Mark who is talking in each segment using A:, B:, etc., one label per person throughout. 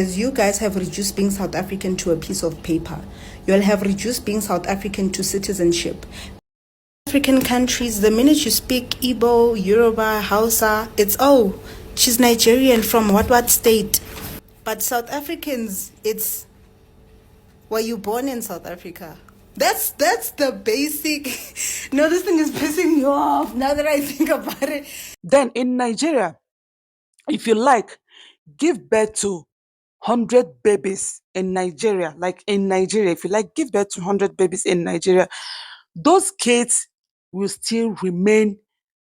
A: As you guys have reduced being South African to a piece of paper, you'll have reduced being South African to citizenship. African countries, the minute you speak Igbo, Yoruba, Hausa, it's she's Nigerian from what state. But South Africans, it's were you born in South Africa? That's the basic. No, this thing is pissing me off now that I think about it.
B: Then in Nigeria, if you like, give birth to 100 babies in Nigeria. Like in Nigeria, if you like, give birth to 100 babies in Nigeria. Those kids will still remain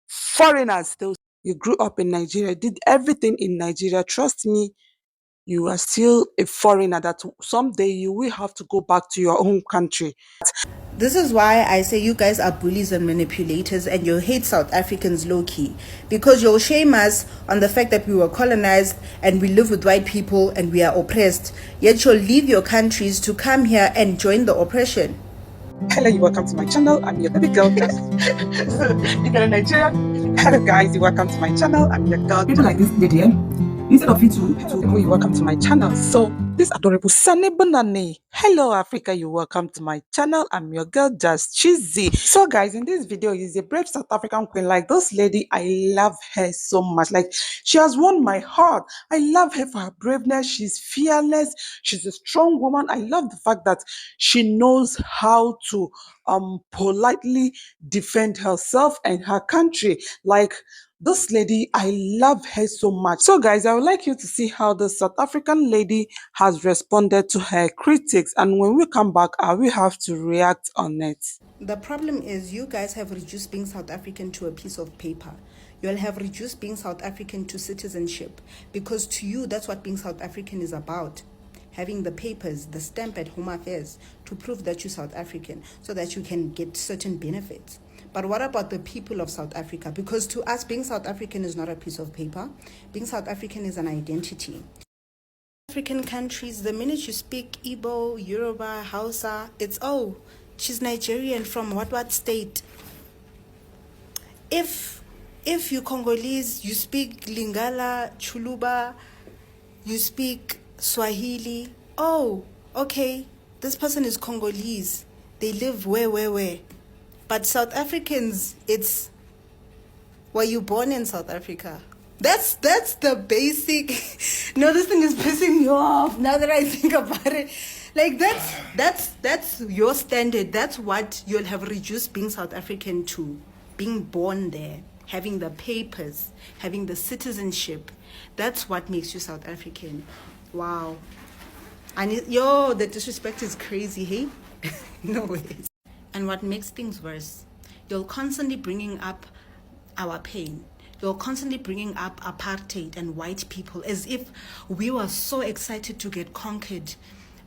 B: foreigners. You grew up in Nigeria, did everything in Nigeria. Trust me, you are still a foreigner that someday you will have to go back to your own country.
A: This is why I say you guys are bullies and manipulators and you hate South Africans low key. Because you'll shame us on the fact that we were colonized and we live with white people and we are oppressed. Yet you'll leave your countries to come here and join the oppression.
B: Hello, you welcome to my channel. I'm your baby girl. You got a Nigerian. Hello guys, you welcome to my channel. I'm your girl. People like this lady, instead of you to welcome to my channel. So this adorable Sunny Banane. Hello Africa, you welcome to my channel. I'm your girl Just Cheesy. So guys, in this video is a brave South African queen. Like this lady, I love her so much. Like she has won my heart. I love her for her braveness. She's fearless. She's a strong woman. I love the fact that she knows how to politely defend herself and her country. Like this lady, I love her so much. So guys, I would like you to see how the South African lady has responded to her critics, and when we come back, I will have to react on it.
A: The problem is you guys have reduced being South African to a piece of paper. You'll have reduced being South African to citizenship. Because to you, that's what being South African is about. Having the papers, the stamp at Home Affairs to prove that you're South African so that you can get certain benefits. But what about the people of South Africa? Because to us, being South African is not a piece of paper. Being South African is an identity. African countries, the minute you speak Igbo, Yoruba, Hausa, it's she's Nigerian from what state. If you Congolese, you speak Lingala, Chuluba, you speak Swahili, okay, this person is Congolese. They live where. But South Africans, it's were you born in South Africa? That's the basic. No, this thing is pissing me off now that I think about it. Like that's your standard. That's what you'll have reduced being South African to. Being born there, having the papers, having the citizenship. That's what makes you South African. Wow. And the disrespect is crazy, hey? No ways. And what makes things worse, you're constantly bringing up our pain. You're constantly bringing up apartheid and white people as if we were so excited to get conquered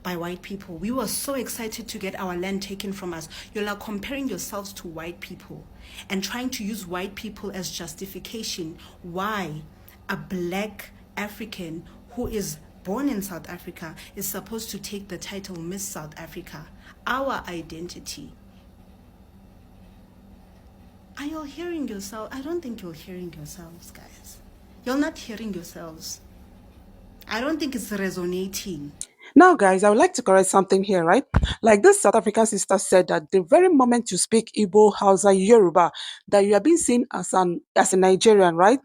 A: by white people. We were so excited to get our land taken from us. You're like comparing yourselves to white people and trying to use white people as justification why a black African who is born in South Africa is supposed to take the title Miss South Africa. Our identity. Are you hearing yourself? I don't think you're hearing yourselves, guys. You're not hearing yourselves. I don't think it's resonating.
B: Now, guys, I would like to correct something here, right? Like this South African sister said that the very moment you speak Igbo, Hausa, Yoruba, that you are being seen as a Nigerian, right?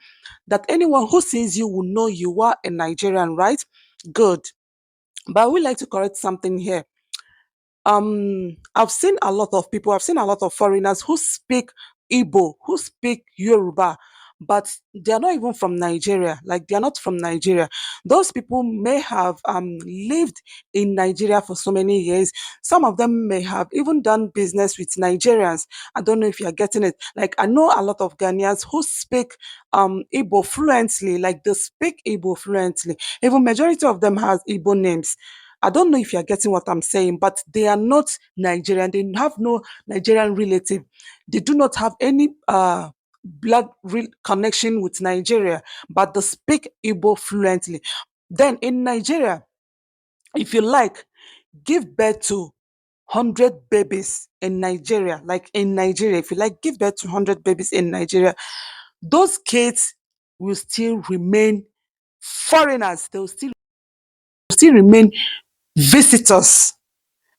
B: That anyone who sees you will know you are a Nigerian, right? Good. But I would like to correct something here. I've seen a lot of people, I've seen a lot of foreigners who speak Igbo, who speak Yoruba, but they're not even from Nigeria. Like they're not from Nigeria. Those people may have lived in Nigeria for so many years. Some of them may have even done business with Nigerians. I don't know if you're getting it. Like I know a lot of Ghanaians who speak Igbo fluently, like they speak Igbo fluently. Even majority of them has Igbo names. I don't know if you're getting what I'm saying, but they are not Nigerian. They have no Nigerian relative. They do not have any blood connection with Nigeria, but they speak Igbo fluently. Then in Nigeria, if you like, give birth to 100 babies in Nigeria. Like in Nigeria, if you like, give birth to 100 babies in Nigeria. Those kids will still remain foreigners. They will still still remain visitors.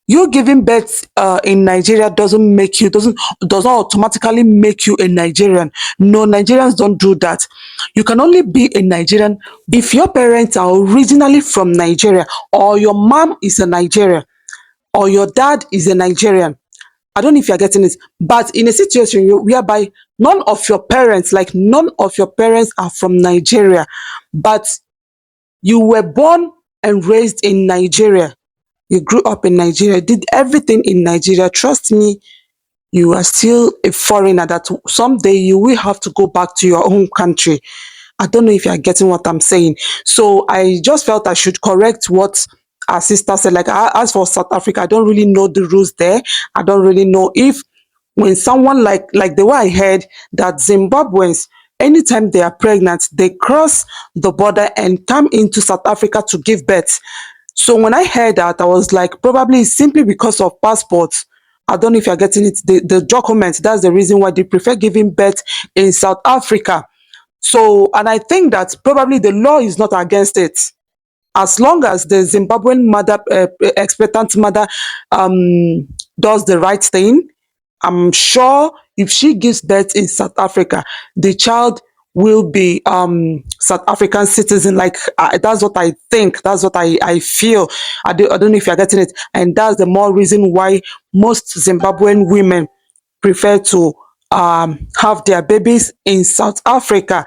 B: You giving birth in Nigeria does not automatically make you a Nigerian. No, Nigerians don't do that. You can only be a Nigerian if your parents are originally from Nigeria, or your mom is a Nigerian, or your dad is a Nigerian. I don't know if you're getting it, but in a situation whereby none of your parents are from Nigeria, but you were born and raised in Nigeria, you grew up in Nigeria, did everything in Nigeria, trust me, you are still a foreigner that someday you will have to go back to your own country. I don't know if you are getting what I'm saying. So I just felt I should correct what our sister said. Like, as for South Africa, I don't really know the rules there. I don't really know if when someone like the way I heard that Zimbabweans, anytime they are pregnant, they cross the border and come into South Africa to give birth. So when I heard that, I was like, probably it's simply because of passports. I don't know if you're getting it. The document, that's the reason why they prefer giving birth in South Africa. So, and I think that probably the law is not against it. As long as the Zimbabwean mother, expectant mother, does the right thing, I'm sure if she gives birth in South Africa, the child will be South African citizen. Like, that's what I think. That's what I feel. I don't know if you're getting it. And that's the more reason why most Zimbabwean women prefer to have their babies in South Africa.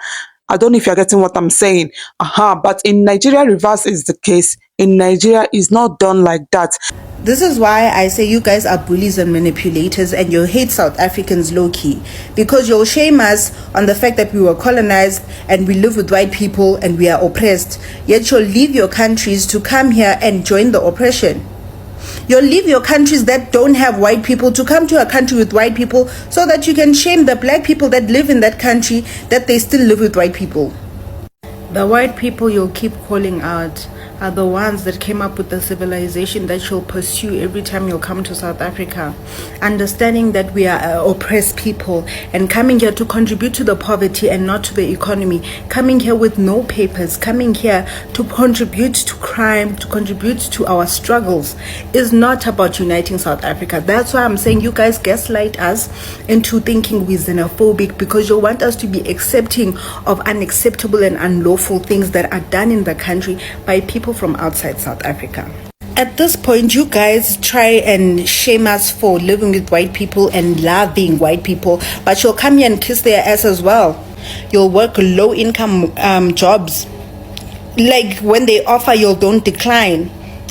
B: I don't know if you're getting what I'm saying. But in Nigeria, reverse is the case. In Nigeria, it's not done like that.
A: This is why I say you guys are bullies and manipulators, and you hate South Africans low-key, because you'll shame us on the fact that we were colonized and we live with white people and we are oppressed, yet you'll leave your countries to come here and join the oppression. You'll leave your countries that don't have white people to come to a country with white people, so that you can shame the black people that live in that country that they still live with white people. The white people you'll keep calling out are the ones that came up with the civilization that you'll pursue every time you'll come to South Africa. Understanding that we are oppressed people and coming here to contribute to the poverty and not to the economy. Coming here with no papers, coming here to contribute to crime, to contribute to our struggles is not about uniting South Africa. That's why I'm saying you guys gaslight us into thinking we're xenophobic, because you want us to be accepting of unacceptable and unlawful things that are done in the country by people from outside South Africa. At this point, you guys try and shame us for living with white people and loving white people, but you'll come here and kiss their ass as well. You'll work low income jobs. Like, when they offer, you don't decline.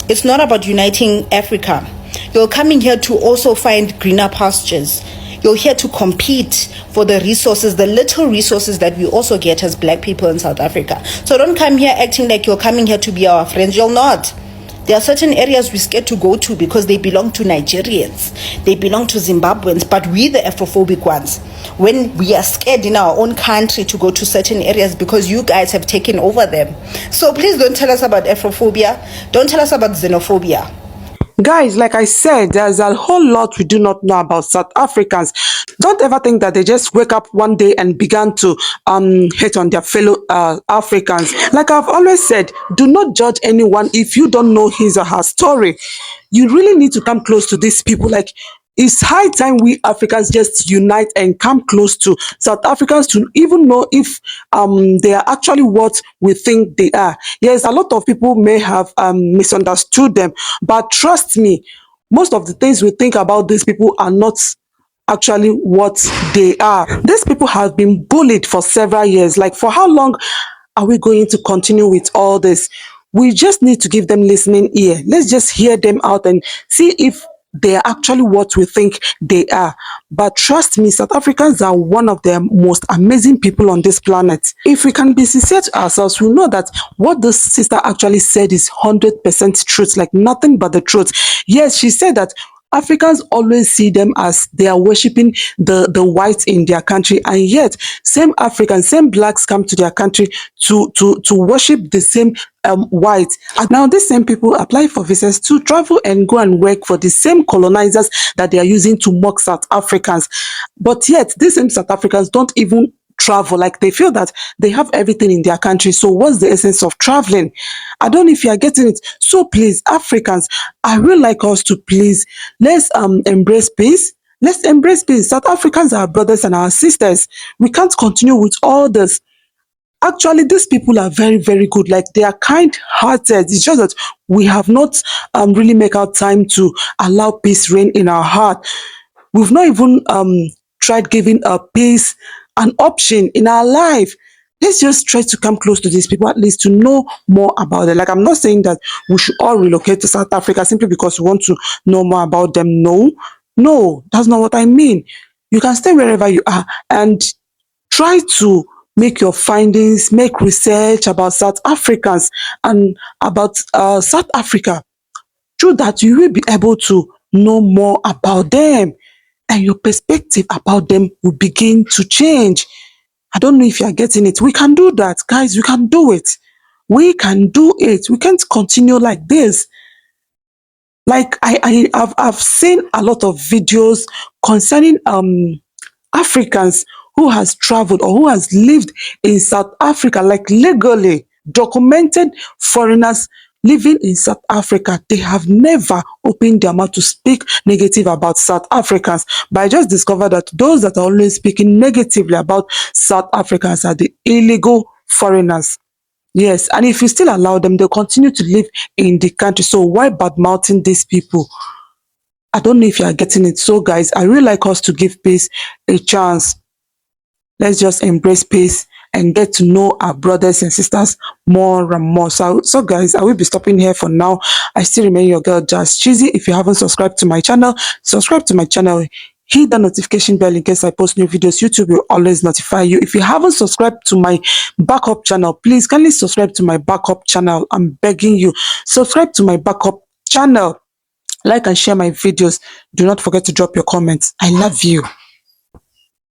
A: It's not about uniting Africa. You're coming here to also find greener pastures. You're here to compete for the resources, the little resources that we also get as black people in South Africa. So don't come here acting like you're coming here to be our friends. You're not. There are certain areas we're scared to go to because they belong to Nigerians. They belong to Zimbabweans, but we the Afrophobic ones. When we are scared in our own country to go to certain areas because you guys have taken over them. So please don't tell us about Afrophobia. Don't tell us about xenophobia.
B: Guys, like I said, there's a whole lot we do not know about South Africans. Don't ever think that they just wake up one day and began to hate on their fellow Africans. Like I've always said, do not judge anyone if you don't know his or her story. You really need to come close to these people. Like, it's high time we Africans just unite and come close to South Africans to even know if they are actually what we think they are. Yes, a lot of people may have misunderstood them, but trust me, most of the things we think about these people are not actually what they are. These people have been bullied for several years. Like, for how long are we going to continue with all this? We just need to give them listening ear. Let's just hear them out and see if they are actually what we think they are. But trust me, South Africans are one of the most amazing people on this planet. If we can be sincere to ourselves, we know that what this sister actually said is 100% truth, like nothing but the truth. Yes, she said that Africans always see them as they are worshipping the whites in their country, and yet same Africans, same blacks come to their country to worship the same whites. And now these same people apply for visas to travel and go and work for the same colonizers that they are using to mock South Africans. But yet these same South Africans don't even travel. Like they feel that they have everything in their country. So what's the essence of traveling? I don't know if you are getting it. So please, Africans, I would like us to please let's embrace peace. Let's embrace peace. South Africans are our brothers and our sisters. We can't continue with all this. Actually, these people are very, very good. Like they are kind-hearted. It's just that we have not really make our time to allow peace reign in our heart. We've not even tried giving a peace an option in our life. Let's just try to come close to these people, at least to know more about them. Like I'm not saying that we should all relocate to South Africa simply because we want to know more about them. No, no, that's not what I mean. You can stay wherever you are and try to make your findings, make research about South Africans and about South Africa. Through that, you will be able to know more about them and your perspective about them will begin to change. I don't know if you are getting it. We can do that, guys. We can do it. We can do it. We can't continue like this. Like I've seen a lot of videos concerning Africans who has traveled or who has lived in South Africa, like legally documented foreigners living in South Africa. They have never opened their mouth to speak negative about South Africans. But I just discovered that those that are always speaking negatively about South Africans are the illegal foreigners. Yes, and if you still allow them, they'll continue to live in the country. So why bad-mouthing these people? I don't know if you are getting it. So, guys, I really like us to give peace a chance. Let's just embrace peace and get to know our brothers and sisters more and more. So guys, I will be stopping here for now. I still remain your girl, Just Cheesy. If you haven't subscribed to my channel, subscribe to my channel. Hit the notification bell in case I post new videos. YouTube will always notify you. If you haven't subscribed to my backup channel, please kindly subscribe to my backup channel. I'm begging you. Subscribe to my backup channel. Like and share my videos. Do not forget to drop your comments. I love you.